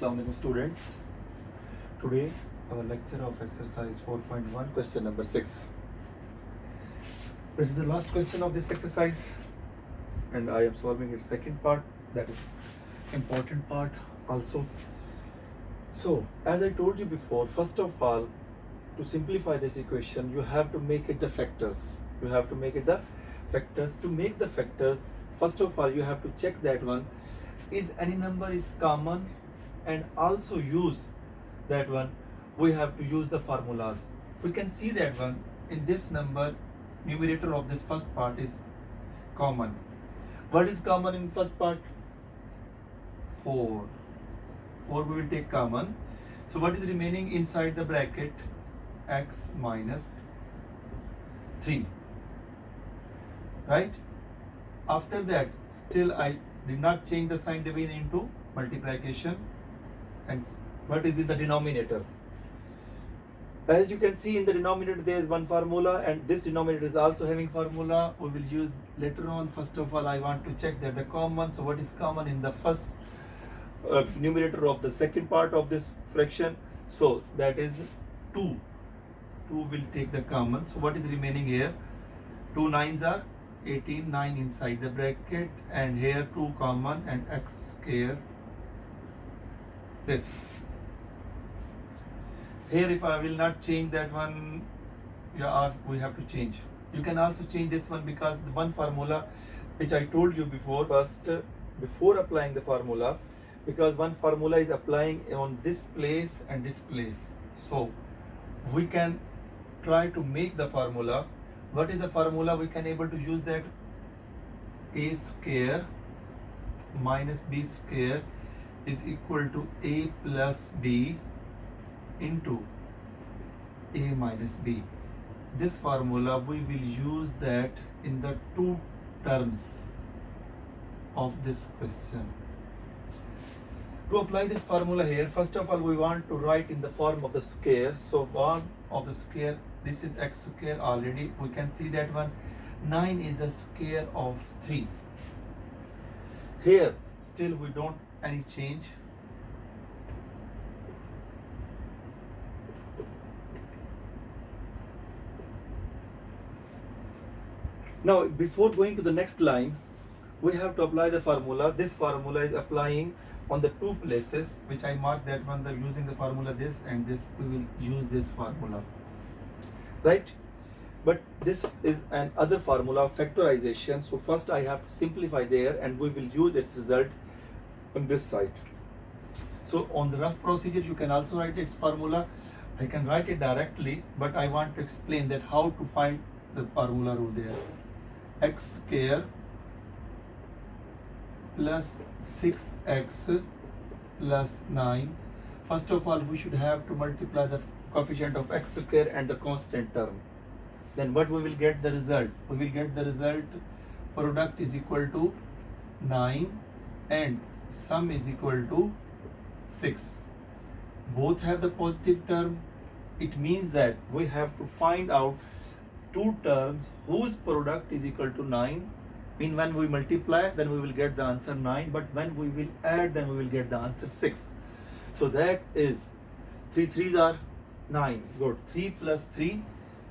Assalamualaikum students. Today our lecture of exercise 4.1 question number 6. This is the last question of this exercise and I am solving its second part, that is important part also. So as I told you before, first of all, to simplify this equation you have to make it the factors. To make the factors, first of all you have to check that one is any number is common, and also use that one we have to use the formulas. We can see that one in this number, numerator of this first part is common. What is common in first part? 4 we will take common. So what is remaining inside the bracket? X minus 3, right? After that, still I did not change the sign division into multiplication. And what is in the denominator? As you can see, in the denominator there is one formula, and this denominator is also having formula. We will use later on. First of all, I want to check that the common. So what is common in the first numerator of the second part of this fraction? So that is 2 will take the common. So what is remaining here? 2 9s are 18, 9 inside the bracket, and here 2 common, and x square. This here, if I will not change that one, we have to change. You can also change this one, because the one formula which I told you before, first before applying the formula, because one formula is applying on this place and this place. So we can try to make the formula. What is the formula? We can able to use that a square minus b square is equal to a plus b into a minus b. This formula we will use that in the two terms of this question. To apply this formula here, first of all we want to write in the form of the square. So form of the square, this is x square already. We can see that one 9 is a square of 3. Here still we don't any change. Now before going to the next line, we have to apply the formula. This formula is applying on the two places which I marked that one, the using the formula this and this, we will use this formula, right? But this is an other formula of factorization. So first I have to simplify there, and we will use its result on this side. So on the rough procedure you can also write its formula. I can write it directly, but I want to explain that how to find the formula rule there. X square plus 6x plus 9. First of all, we should have to multiply the coefficient of x square and the constant term. Then what we will get the result? We will get the result product is equal to 9 and sum is equal to 6. Both have the positive term. It means that we have to find out two terms whose product is equal to 9. Mean when we multiply, then we will get the answer 9, but when we will add, then we will get the answer 6. So that is 3 3s are 9. Good. 3 plus 3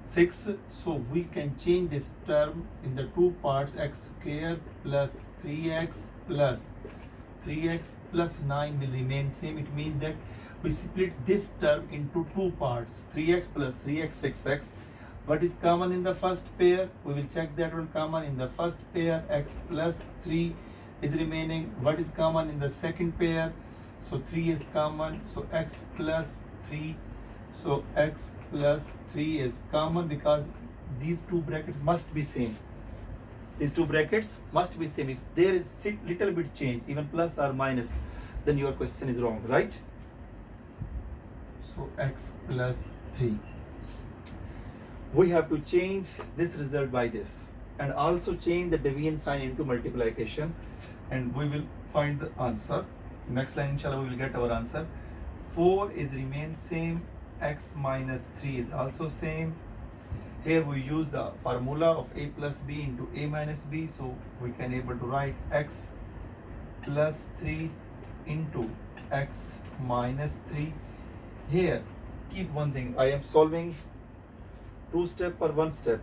6. So we can change this term in the two parts. X square plus 3x plus 3x plus 9 will remain same. It means that we split this term into two parts, 3x plus 3x 6x. What is common in the first pair? We will check that one. Common in the first pair, x plus 3 is remaining. What is common in the second pair? So 3 is common, so x plus 3. So x plus 3 is common, because these two brackets must be same. These two brackets must be same. If there is little bit change, even plus or minus, then your question is wrong, right? So x plus 3. We have to change this result by this, and also change the division sign into multiplication, and we will find the answer. Next line, inshallah, we will get our answer. 4 is remain same, x minus 3 is also same. Here we use the formula of a plus b into a minus b, so we can able to write x plus 3 into x minus 3. Here, keep one thing. I am solving 2 step or 1 step.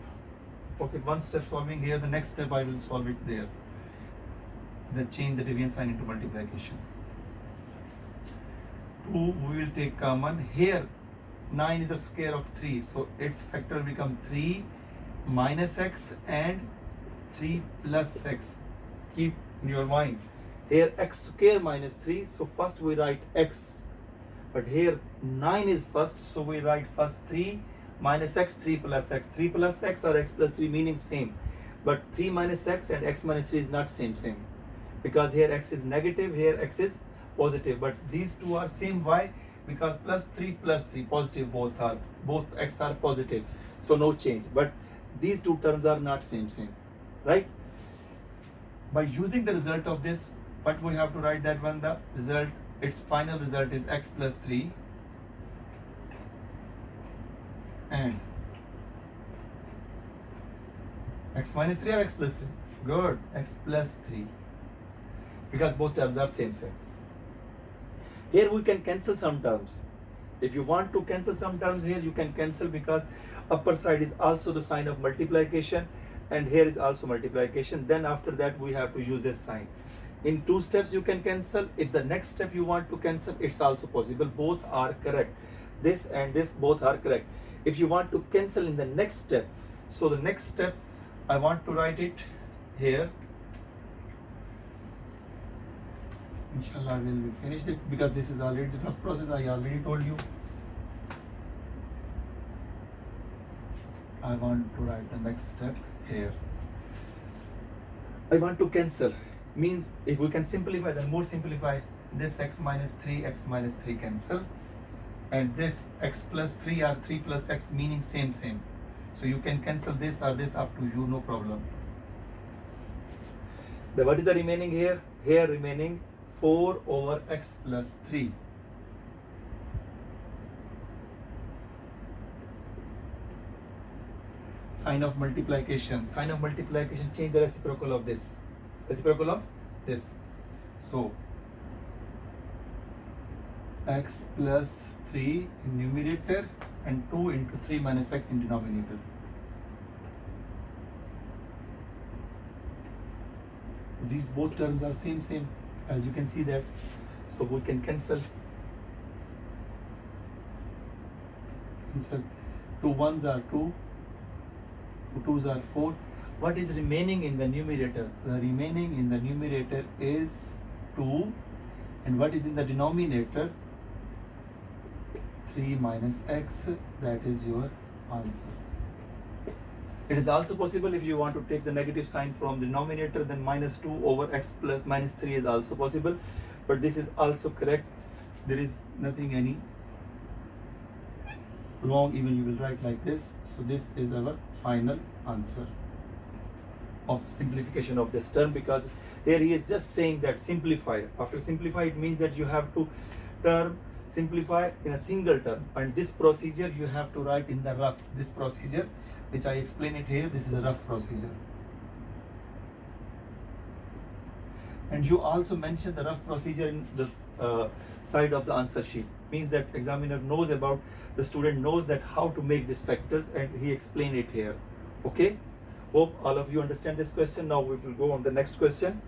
Okay, 1 step solving here. The next step I will solve it there. Then change the deviant sign into multiplication. 2 we will take common. Here 9 is the square of 3, so its factor will become 3 minus x and 3 plus x. Keep in your mind, here x square minus 3, so first we write x, but here 9 is first, so we write first 3 minus x, 3 plus x. 3 plus x or x plus 3 meaning same, but 3 minus x and x minus 3 is not same, because here x is negative, here x is positive, but these two are same. Why? Because plus 3 positive, both x are positive, so no change, but these two terms are not same, right? By using the result of this, what we have to write, that one, the result, its final result is x plus 3 and x minus 3 or x plus 3? Good, x plus 3, because both terms are same. Here we can cancel some terms. If you want to cancel some terms here, you can cancel, because upper side is also the sign of multiplication and here is also multiplication. Then after that we have to use this sign. In 2 steps you can cancel. If the next step you want to cancel, it's also possible. Both are correct. This and this both are correct. If you want to cancel in the next step, so the next step I want to write it here. Inshallah, I will be finished it, because this is already the rough process. I already told you. I want to write the next step here. I want to cancel. Means if we can simplify, then more simplify. This x minus 3 cancel, and this x plus 3 or 3 plus x meaning same. So you can cancel this or this, up to you, no problem. Then what is the remaining here? Here remaining 4 over x plus 3. Sign of multiplication. Sign of multiplication, change the reciprocal of this. Reciprocal of this. So x plus 3 in numerator and 2 into 3 minus x in denominator. These both terms are same, as you can see that. So we can cancel. 2 ones are 2, 2 twos are 4. What is remaining in the numerator? The remaining in the numerator is 2, and what is in the denominator? 3 minus x. That is your answer. It is also possible, if you want to take the negative sign from the denominator, then minus 2 over x plus minus 3 is also possible, but this is also correct. There is nothing any wrong, even you will write like this. So this is our final answer of simplification of this term, because here he is just saying that simplify. After simplify, it means that you have to simplify in a single term, and this procedure you have to write in the rough. This procedure, which I explain it here, this is a rough procedure. And you also mention the rough procedure in the side of the answer sheet. Means that examiner knows about, the student knows that how to make these factors, and he explained it here. Okay, hope all of you understand this question. Now we will go on the next question.